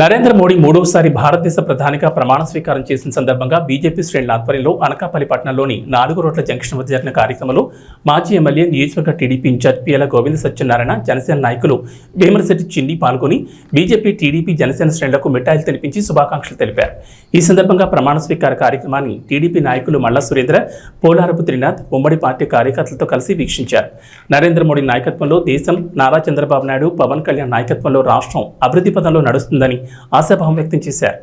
నరేంద్ర మోడీ మూడవసారి భారతదేశ ప్రధానిగా ప్రమాణ స్వీకారం చేసిన సందర్భంగా బీజేపీ శ్రేణుల ఆధ్వర్యంలో అనకాపల్లి పట్టణంలోని 4 రోడ్ల జంక్షన్ వద్ద జరిగిన కార్యక్రమంలో మాజీ ఎమ్మెల్యే నియోజకవర్గ టీడీపీ ఇన్ఛార్జ్ పియల గోవింద సత్యనారాయణ, జనసేన నాయకులు వేమనశెట్టి చిన్ని పాల్గొని బీజేపీ, టీడీపీ, జనసేన శ్రేణులకు మిఠాయిలు తినిపించి శుభాకాంక్షలు తెలిపారు. ఈ సందర్భంగా ప్రమాణ స్వీకార కార్యక్రమాన్ని టీడీపీ నాయకులు మల్లా సురేంద్ర, పోలారపు త్రినాథ్ ఉమ్మడి పార్టీ కార్యకర్తలతో కలిసి వీక్షించారు. నరేంద్ర మోడీ నాయకత్వంలో దేశం, నారా చంద్రబాబు నాయుడు, పవన్ కళ్యాణ్ నాయకత్వంలో రాష్ట్రం అభివృద్ధి పథంలో నడుస్తుందని ఆశాభావం వ్యక్తం చేశారు.